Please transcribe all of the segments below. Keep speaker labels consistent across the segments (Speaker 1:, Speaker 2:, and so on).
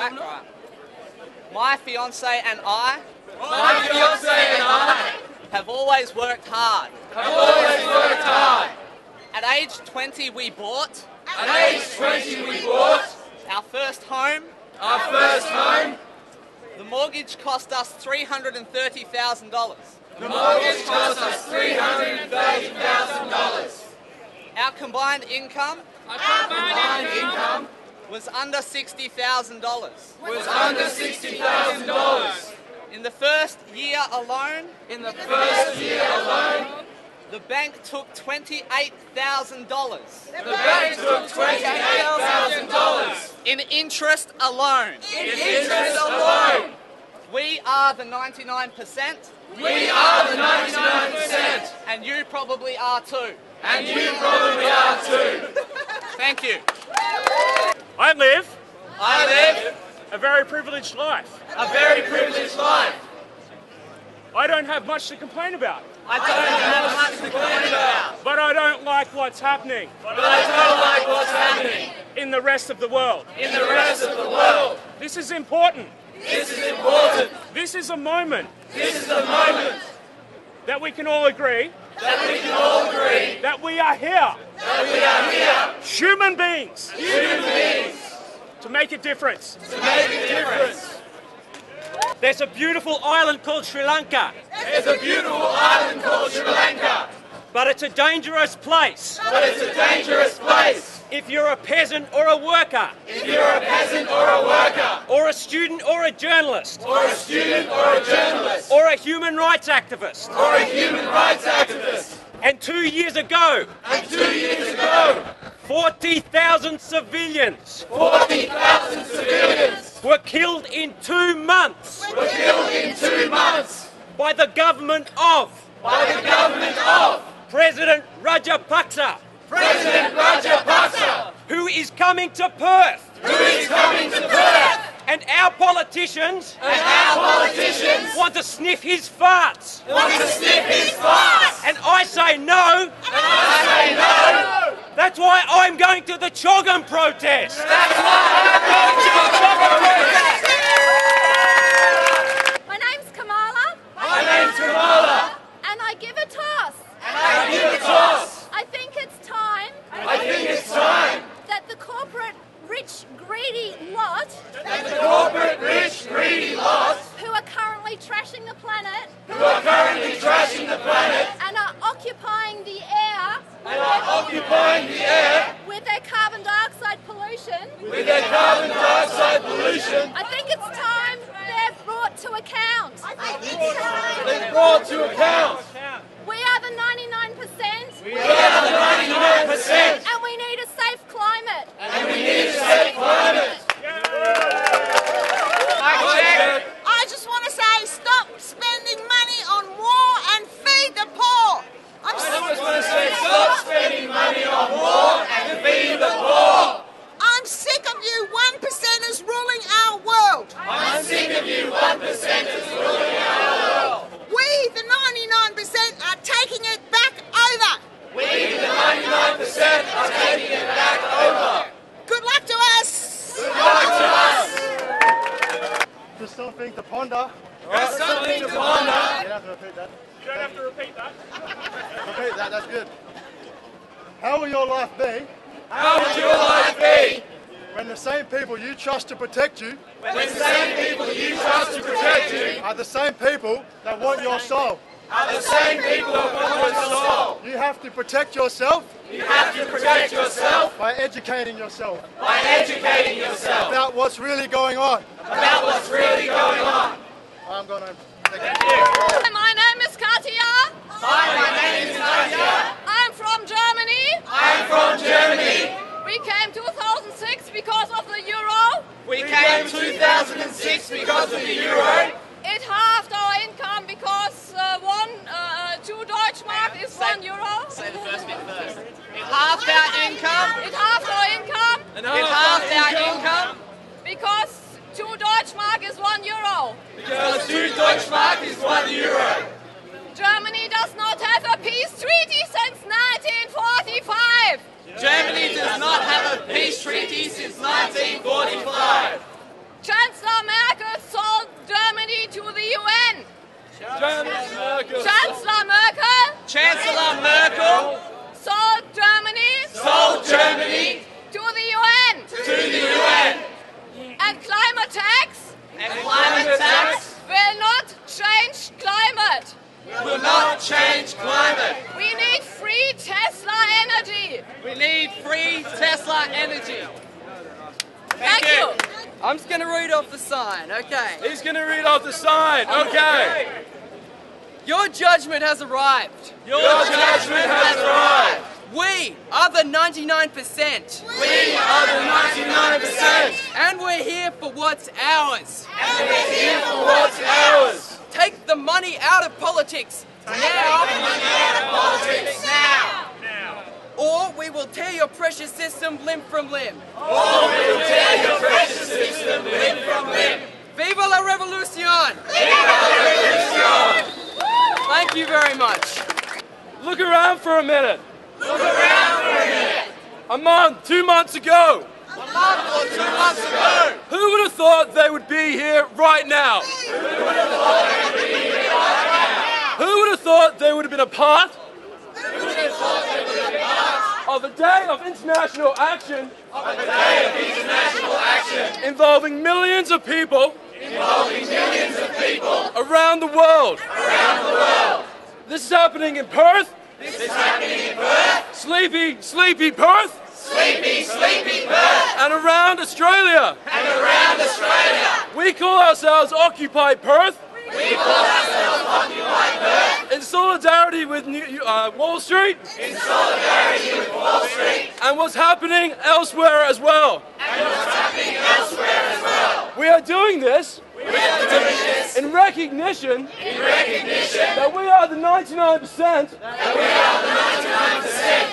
Speaker 1: track, right? My fiancée and I have always worked hard. At age 20 we bought our first home. The mortgage cost us $330,000. Our combined income was under $60,000. In the first year alone, the bank took $28,000. In interest alone. We are the 99%. And you probably are too. Thank you.
Speaker 2: I live a very privileged life. I don't have much to complain about. But I don't like what's happening. In the rest of the world. This is important. This is a moment. That we can all agree. That we are here. Human beings. To make a difference.
Speaker 3: There's a beautiful island called Sri Lanka. But it's a dangerous place. If you're a peasant or a worker. Or a student or a journalist. Or a human rights activist. And 2 years ago. 40,000 civilians. Were killed in 2 months. By the government of. President Rajapaksa. Who is coming to Perth. And our politicians. Want to sniff his farts. And I say no. That's why I'm going to the Choggum protest.
Speaker 4: My name's Kamala. And I give a toss. I think it's time. That the corporate rich greedy lot. Who are currently trashing the planet. And are occupying the air. With their carbon dioxide pollution. I think it's time they're brought to account. We are the 99%. And we need a safe climate.
Speaker 5: I just want to say, stop spending money on war and feed the poor. I'm sick of you 1%ers ruling our world. We, the 99%, are taking it back over. Good luck to us.
Speaker 6: There's something to ponder. You don't have to repeat that. Repeat that, that's good. How will your life be? When the same people you trust to protect you are the same people that want your soul. You have to protect yourself. By educating yourself. About what's really going on. I'm going to take it.
Speaker 4: My name is Katja. I'm from Germany. We came 2006 because of the euro.
Speaker 1: We came 2006 because of the euro.
Speaker 4: It halved our income because 2 Deutschmark is 1 euro.
Speaker 1: Say the first bit first. It halved our income.
Speaker 4: Because 2 Deutschmark is 1 euro. Germany does not have a peace treaty since 1945.
Speaker 1: Germany does not have a peace treaty since 1945.
Speaker 4: Chancellor Merkel,
Speaker 3: Chancellor Merkel,
Speaker 4: sold Germany
Speaker 1: Sold Germany
Speaker 4: to the UN.
Speaker 1: to the UN.
Speaker 4: And climate tax
Speaker 3: and climate tax
Speaker 4: will not change climate.
Speaker 1: Will not change climate.
Speaker 4: We need free Tesla energy.
Speaker 3: We need free Tesla energy.
Speaker 4: Thank you.
Speaker 7: I'm just going to read off the sign, okay?
Speaker 2: He's going to read off the sign. Okay.
Speaker 7: Your judgment has arrived.
Speaker 1: Your judgment has arrived.
Speaker 7: We are the 99%.
Speaker 1: We are the 99%.
Speaker 7: And we're here for what's ours.
Speaker 1: And we're here for what's ours.
Speaker 7: Take the money out of politics now. Or we will tear your precious system limb from limb.
Speaker 1: Or we will tear your precious system limb from limb.
Speaker 7: Viva la revolution!
Speaker 1: Viva la revolution!
Speaker 7: Thank you very much.
Speaker 2: Look around for a minute.
Speaker 1: Look around for a minute.
Speaker 2: A month, 2 months ago.
Speaker 1: A month or 2 months ago.
Speaker 2: Who would have thought they would be here right now?
Speaker 1: Who would have thought they would be here right now?
Speaker 2: Who would have thought they would have been a part
Speaker 1: Who would have thought they would have been part
Speaker 2: of a day of international action
Speaker 1: of a day of international action
Speaker 2: involving millions of people
Speaker 1: involving millions of people
Speaker 2: around the world?
Speaker 1: around the world?
Speaker 2: This is happening in Perth.
Speaker 1: This is happening in Perth.
Speaker 2: Sleepy, sleepy Perth.
Speaker 1: Sleepy, sleepy Perth.
Speaker 2: And around Australia.
Speaker 1: And around Australia.
Speaker 2: We call ourselves Occupy Perth
Speaker 1: We call ourselves Occupy Perth.
Speaker 2: in solidarity with Wall Street
Speaker 1: In solidarity with Wall Street.
Speaker 2: and what's happening elsewhere as well.
Speaker 1: And what's happening elsewhere as well.
Speaker 2: We are doing this
Speaker 1: We are doing this
Speaker 2: in recognition
Speaker 1: in recognition
Speaker 2: that we are the 99%
Speaker 1: that we are the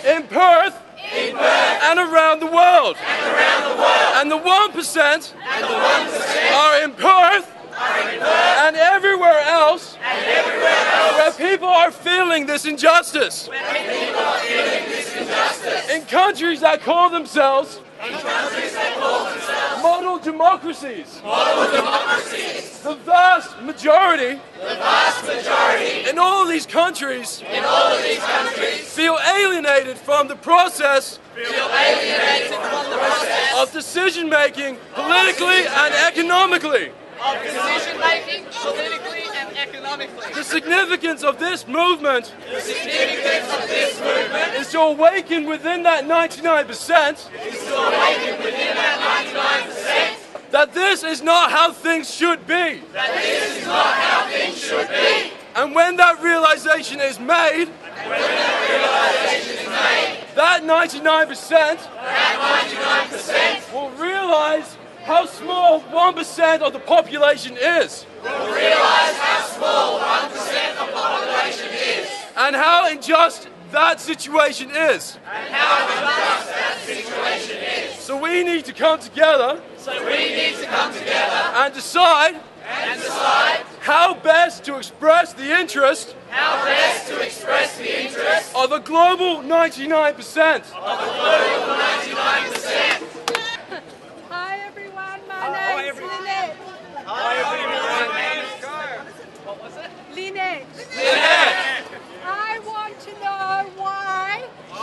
Speaker 1: 99%
Speaker 2: in Perth
Speaker 1: in Perth
Speaker 2: and around the world.
Speaker 1: and around the world.
Speaker 2: And the 1%
Speaker 1: And the 1%
Speaker 2: are in Perth and everywhere else
Speaker 1: and everywhere else
Speaker 2: where people are feeling this injustice.
Speaker 1: people are feeling this injustice.
Speaker 2: In countries that call themselves
Speaker 1: In countries that call themselves
Speaker 2: model democracies.
Speaker 1: model democracies.
Speaker 2: The vast majority
Speaker 1: The vast majority
Speaker 2: in all of these countries
Speaker 1: in all of these countries
Speaker 2: feel alienated from the process
Speaker 1: feel alienated from the process
Speaker 2: of decision making politically and economically.
Speaker 7: Of decision making, politically and economically.
Speaker 2: The significance of this movement
Speaker 1: the significance of this movement
Speaker 2: is to awaken within that 99%
Speaker 1: is to awaken within that 99%
Speaker 2: that this is not how things should be.
Speaker 1: that this is not how things should be.
Speaker 2: And when that realization is made,
Speaker 1: When that realization is made,
Speaker 2: that 99%
Speaker 1: that 99%
Speaker 2: will realize how small 1% of the population is
Speaker 1: will realize how small 1% of the population is
Speaker 2: and how unjust that situation is.
Speaker 1: and how unjust that situation is.
Speaker 2: So we need to come together
Speaker 1: So we need to come together
Speaker 2: and decide
Speaker 1: and decide
Speaker 2: how best to express the interest
Speaker 1: how best to express the interest
Speaker 2: of a global 99%.
Speaker 1: of the global 99%.
Speaker 8: Hi everyone, my name's Lynette. Lynette.
Speaker 1: Lynette,
Speaker 8: I want to know why,
Speaker 1: I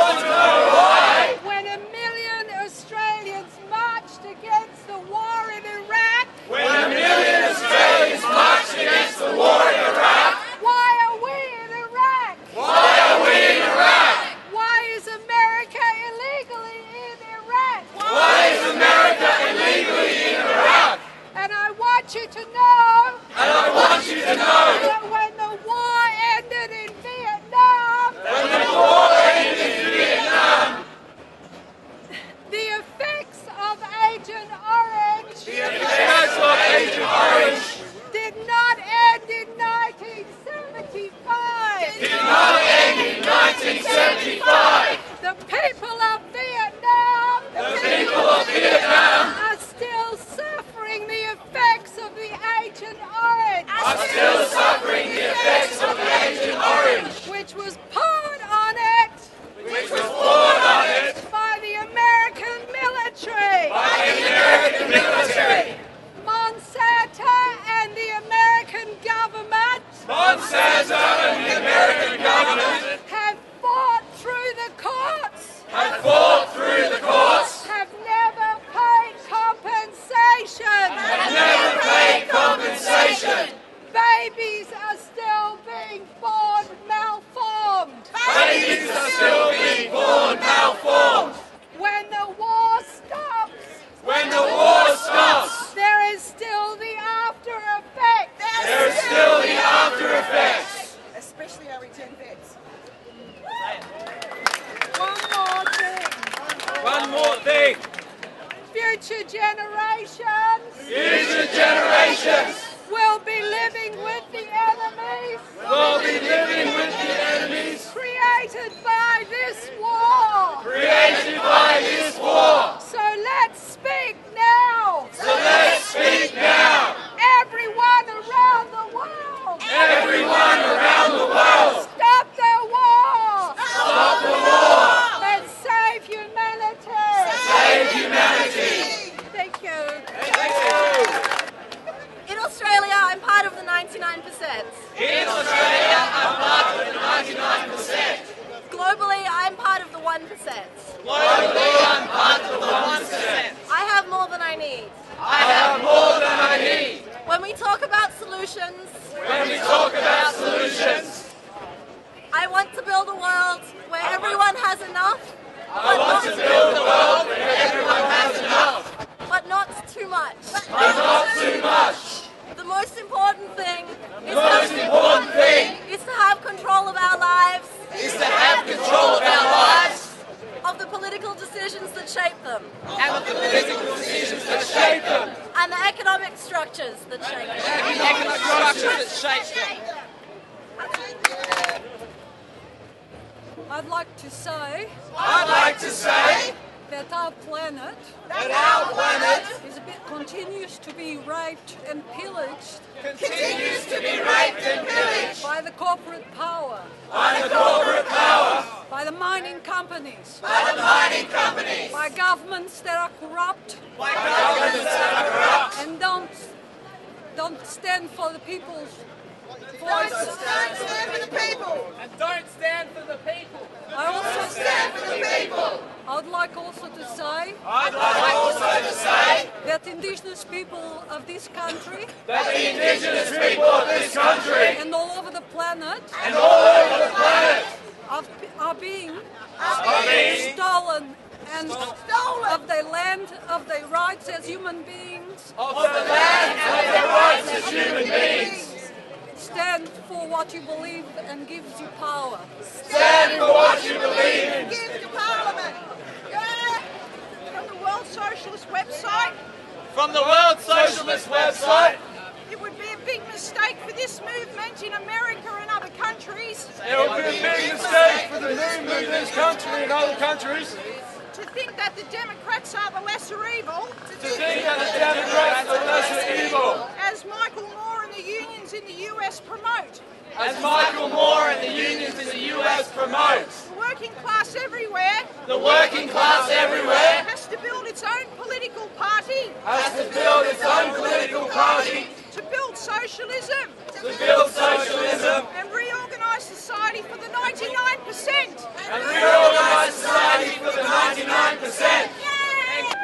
Speaker 1: want to know why,
Speaker 8: when 1 million Australians marched against the war in Iraq,
Speaker 1: when 1 million Australians marched against the war in Iraq,
Speaker 8: why are we in Iraq?
Speaker 1: why are we in Iraq?
Speaker 8: Why is America illegally in Iraq?
Speaker 1: Why is America illegally in Iraq?
Speaker 8: And I want you to know
Speaker 1: And I want you to know
Speaker 8: that when the war ended in Vietnam,
Speaker 1: when the war ended in Vietnam,
Speaker 8: the effects of Agent Orange
Speaker 1: the effects of Agent Orange
Speaker 8: did not end in 1975.
Speaker 1: did not end in 1975.
Speaker 8: The people of Vietnam
Speaker 1: The people of Vietnam
Speaker 8: are still suffering the effects of the Agent Orange,
Speaker 1: are still suffering the effects of the Agent Orange,
Speaker 8: which was poured on it
Speaker 1: which was poured on it
Speaker 8: by the American military.
Speaker 1: by the American military.
Speaker 8: Monsanto and the American government
Speaker 4: In Australia, I'm part of the 99%.
Speaker 1: In Australia, I'm part of the 99%.
Speaker 4: Globally, I'm part of the 1%.
Speaker 1: Globally, I'm part of the 1%.
Speaker 4: I have more than I need.
Speaker 1: I have more than I need.
Speaker 4: When we talk about solutions, I want to build a world where everyone has enough.
Speaker 1: I want to build a world where everyone has enough,
Speaker 4: But not too much.
Speaker 1: but not too much.
Speaker 4: The most important thing
Speaker 1: The most important thing
Speaker 4: is to have control of our lives,
Speaker 1: is to have control of our lives
Speaker 4: of the political decisions that shape them,
Speaker 1: and the political decisions that shape them,
Speaker 4: and the economic structures that shape them.
Speaker 3: The economic structures that shape them.
Speaker 8: I'd like to say
Speaker 1: I'd like to say
Speaker 8: that our planet
Speaker 1: that our planet
Speaker 8: continues to be raped and pillaged
Speaker 1: continues to be raped and pillaged
Speaker 8: by the corporate power,
Speaker 1: by the corporate power,
Speaker 8: by the mining companies,
Speaker 1: by the mining companies,
Speaker 8: by governments that are corrupt
Speaker 1: by governments that are corrupt,
Speaker 8: and don't stand for the people's
Speaker 5: Don't
Speaker 8: voices.
Speaker 5: stand for the people.
Speaker 3: And don't stand for the people.
Speaker 8: I also
Speaker 1: stand for the people.
Speaker 8: I would like also to say
Speaker 1: I'd like also to say
Speaker 8: that Indigenous people of this country
Speaker 1: that the Indigenous people of this country
Speaker 8: and all over the planet
Speaker 1: and all over the planet
Speaker 8: are being
Speaker 1: are being
Speaker 8: stolen and
Speaker 5: Stolen.
Speaker 8: of their land, of their rights as human beings.
Speaker 1: of the land and their rights as human beings.
Speaker 8: Stand for what you believe and gives you power.
Speaker 1: Stand for what you believe in.
Speaker 5: Give to Parliament. Yeah. From the World Socialist website,
Speaker 3: From the World
Speaker 1: Socialist website,
Speaker 5: it would be a big mistake for this movement in America and other countries
Speaker 1: it would be a big mistake for the movement in this country and other countries
Speaker 5: to think that the Democrats are the lesser evil,
Speaker 1: to think that the Democrats are lesser evil,
Speaker 5: as Michael Moore and the unions in the US promote.
Speaker 1: as Michael Moore and the unions in the US promote.
Speaker 5: The working class everywhere
Speaker 1: The working class everywhere
Speaker 5: has to build its own political party
Speaker 1: has to build its own political party
Speaker 5: to build socialism
Speaker 1: to build socialism
Speaker 5: and reorganise society for the 99%.
Speaker 1: and reorganise society for the 99%.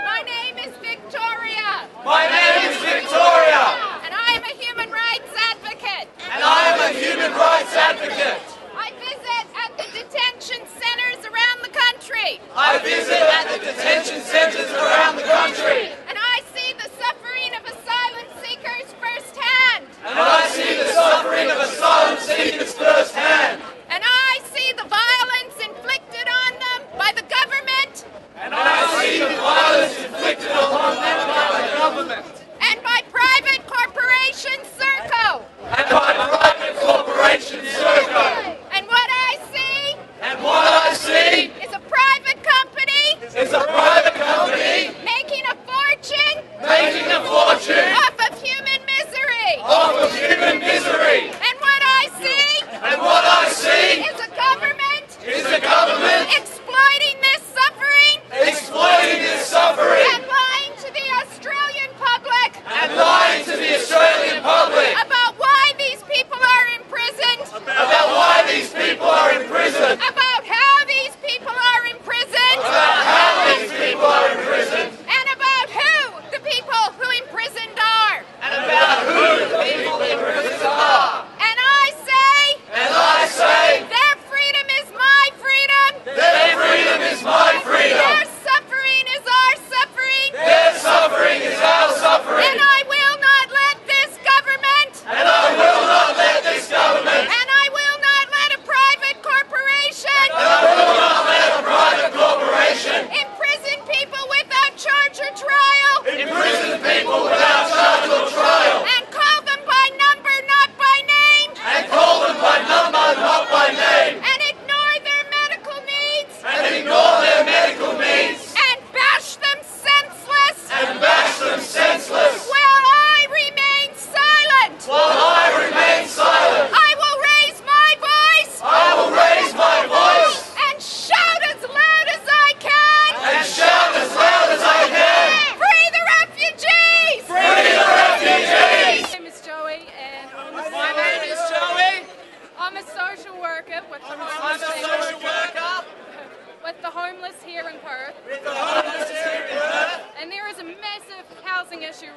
Speaker 4: My name is Victoria,
Speaker 1: My name is Victoria,
Speaker 4: and I am a human rights advocate.
Speaker 1: and I am a human rights advocate.
Speaker 4: I visit at the detention centres around the country,
Speaker 1: I visit at the detention centres around the country,
Speaker 4: and I see the suffering of asylum seekers firsthand.
Speaker 1: and I see the suffering of asylum seekers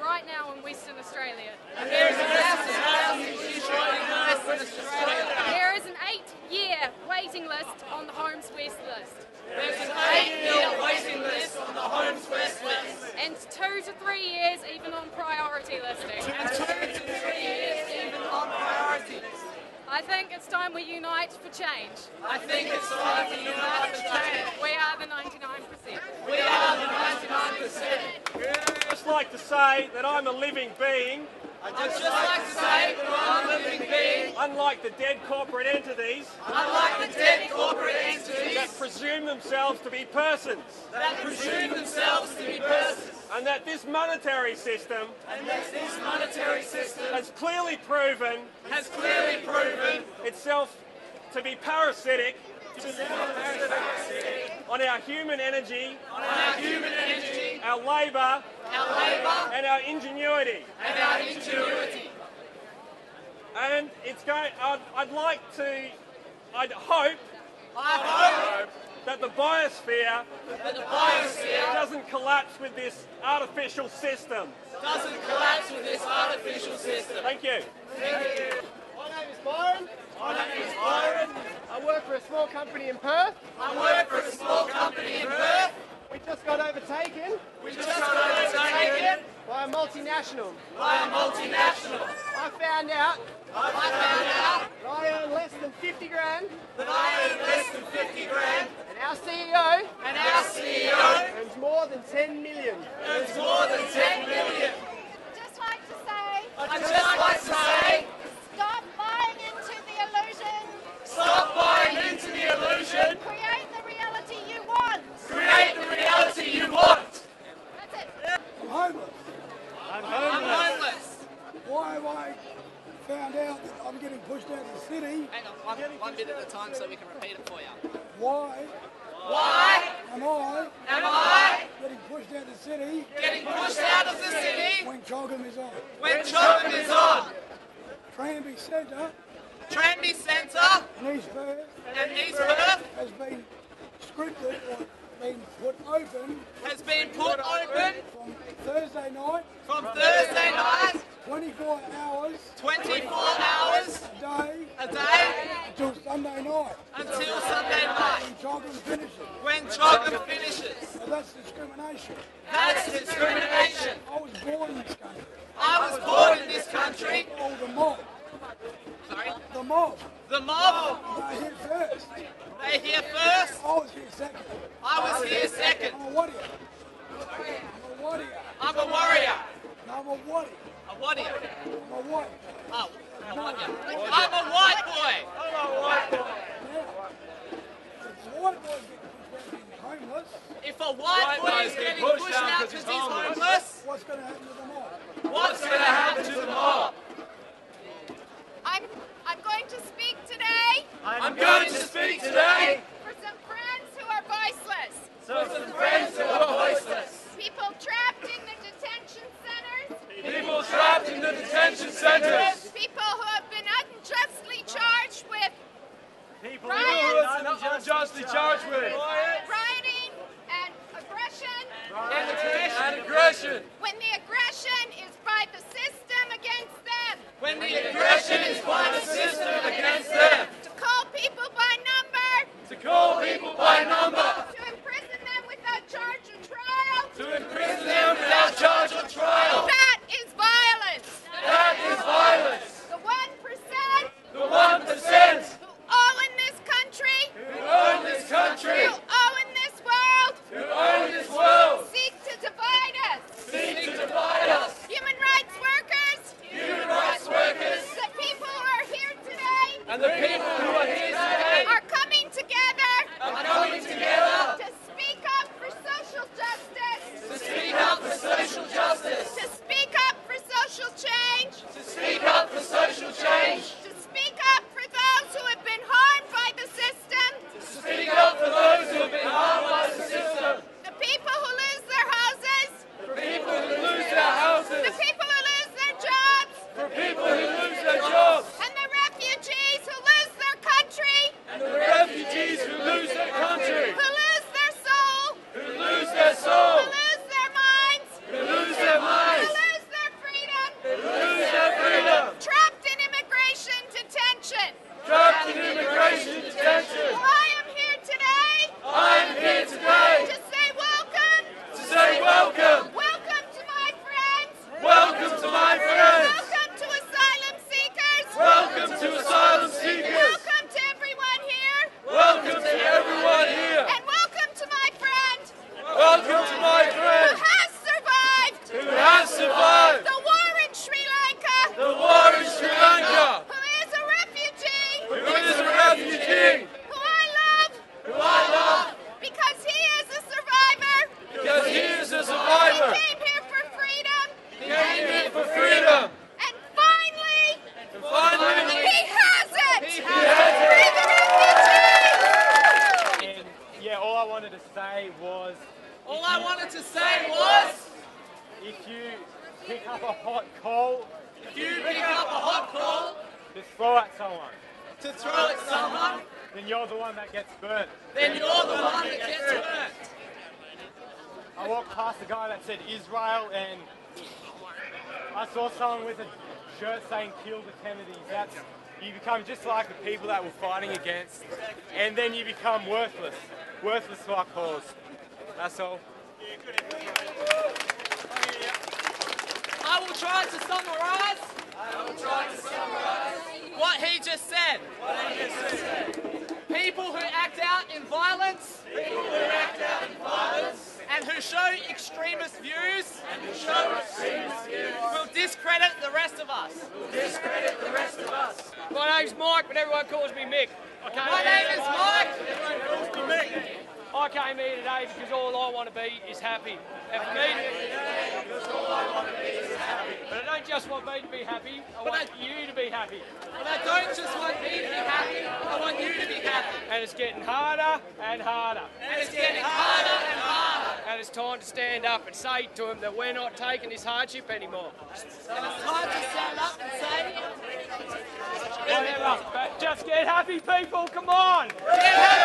Speaker 4: right now in Western Australia.
Speaker 1: And there is a massive housing issue right now in Western Australia.
Speaker 4: There is an 8-year waiting list on the Homes West list.
Speaker 1: There's an 8-year waiting list on the Homes West list.
Speaker 4: And 2 to 3 years even on priority listing.
Speaker 1: And 2 to 3 years even on priority list.
Speaker 4: I think it's time we unite for change.
Speaker 1: I think it's time to unite for change.
Speaker 4: We are the 99%.
Speaker 1: We are the 99%.
Speaker 2: I'd just like to say that I'm a living being.
Speaker 1: I'd just like to say that I'm a living being.
Speaker 2: Unlike the dead corporate entities
Speaker 1: Unlike the dead corporate entities
Speaker 2: that presume themselves to be persons.
Speaker 1: that presume themselves to be persons.
Speaker 2: And that this monetary system
Speaker 1: And that this monetary system
Speaker 2: has clearly proven itself to be parasitic on our human energy, our labour, and our ingenuity. And it's going. I'd hope that the biosphere doesn't collapse with this artificial system.
Speaker 1: doesn't collapse with this artificial system.
Speaker 2: Thank you.
Speaker 9: My name is Byron.
Speaker 1: My name is Byron.
Speaker 9: I work for a small company in Perth.
Speaker 1: I work for a small company in Perth.
Speaker 9: We just got overtaken
Speaker 1: We just got overtaken
Speaker 9: by a multinational.
Speaker 1: by a multinational.
Speaker 9: I found out
Speaker 1: I found out
Speaker 9: that I earn less than 50 grand,
Speaker 1: that I earn less than 50 grand
Speaker 9: and our CEO
Speaker 1: and our CEO
Speaker 9: earns more than 10 million.
Speaker 1: earns more than 10 million.
Speaker 8: Just like to say,
Speaker 1: I'd just like to say,
Speaker 8: stop buying into the illusion.
Speaker 1: stop buying into the illusion.
Speaker 8: Create the reality you want.
Speaker 1: Create the reality you want.
Speaker 8: That's it.
Speaker 10: I'm homeless.
Speaker 1: I'm homeless.
Speaker 10: Why have I found out that I'm getting pushed out of the city?
Speaker 7: Hang on, one bit at a time so we can repeat it for you.
Speaker 10: Why
Speaker 1: Why
Speaker 10: am
Speaker 1: am I
Speaker 10: getting pushed out of the city
Speaker 1: getting pushed out of the city
Speaker 10: when Chogham is on?
Speaker 1: when Chogham is on?
Speaker 10: Tranby Centre
Speaker 1: Tranby Centre
Speaker 10: in East Perth
Speaker 1: and East Perth
Speaker 10: has been scripted or been put open
Speaker 1: has been put open
Speaker 10: from Thursday night,
Speaker 1: from Thursday night,
Speaker 10: 24 hours
Speaker 1: 24 hours
Speaker 10: a day
Speaker 1: a day
Speaker 10: until Sunday night
Speaker 1: until Sunday night
Speaker 10: when Chogham finishes.
Speaker 1: when Chogham finishes.
Speaker 10: Now that's discrimination.
Speaker 1: That's discrimination.
Speaker 10: I was born in this country.
Speaker 1: I was born in this country.
Speaker 10: Oh, the mob.
Speaker 1: Sorry.
Speaker 10: The mob.
Speaker 1: The mob,
Speaker 10: They're here first.
Speaker 1: they here first.
Speaker 10: I was here second.
Speaker 1: I was here second.
Speaker 10: I'm a warrior. I'm a warrior.
Speaker 1: I'm a warrior.
Speaker 10: No, I'm a warrior.
Speaker 1: A warrior.
Speaker 10: I'm a warrior.
Speaker 1: Oh, a warrior. I'm a white boy. I'm a white boy.
Speaker 10: Now, if the white boys get pushed out being homeless,
Speaker 1: If a white boy is getting pushed out because he's homeless,
Speaker 10: what's going to happen to the mob?
Speaker 1: what's going to happen to the mob?
Speaker 8: I'm going to speak today
Speaker 1: I'm going to speak today
Speaker 8: for some friends who are voiceless.
Speaker 1: for some friends who are voiceless.
Speaker 8: People trapped in the detention centers.
Speaker 1: People trapped in the detention centres.
Speaker 8: People who have been unjustly charged with
Speaker 1: People
Speaker 8: riots,
Speaker 1: unjustly charged with
Speaker 8: rioting, and aggression.
Speaker 1: and aggression.
Speaker 8: When the aggression is by the system against them.
Speaker 1: When the aggression is by the system against them.
Speaker 8: To call people by number.
Speaker 1: To call people by number.
Speaker 8: To imprison them without charge or trial.
Speaker 1: To imprison them without charge or trial.
Speaker 8: That is violence.
Speaker 1: That is violence.
Speaker 8: The 1%
Speaker 1: The 1%
Speaker 8: who owe in this country,
Speaker 1: who own this country,
Speaker 8: who owe in this world,
Speaker 1: who own this world,
Speaker 8: seek to divide us.
Speaker 1: seek
Speaker 3: for freedom.
Speaker 4: And finally,
Speaker 3: Finally,
Speaker 4: he has it!
Speaker 3: he has
Speaker 4: Free the refugees!
Speaker 11: And yeah, all I wanted to say was, if you pick up a hot coal, to throw at someone, then you're the one that gets burnt. I walked past a guy that said Israel, and I saw someone with a shirt saying "Kill the Kennedys." You become just like the people that we're fighting against, and then you become worthless for our cause. That's all.
Speaker 7: I will try to summarise what he just said. People who act out in violence and who show extremist views will discredit the rest of us.
Speaker 3: My name's Mike, but everyone calls me Mick.
Speaker 7: My name is Mike.
Speaker 3: I came here today because all I want to be is happy. And for me, but I don't just want me to be happy, I want you to be happy.
Speaker 7: But I don't just want me to be happy, I want you to be happy.
Speaker 3: And it's getting harder and harder.
Speaker 7: And it's getting harder and harder.
Speaker 3: And it's time to stand up and say to them that we're not taking this hardship anymore.
Speaker 7: And it's time to stand up and say,
Speaker 3: Whatever, but just get happy, people, come on!
Speaker 7: get happy!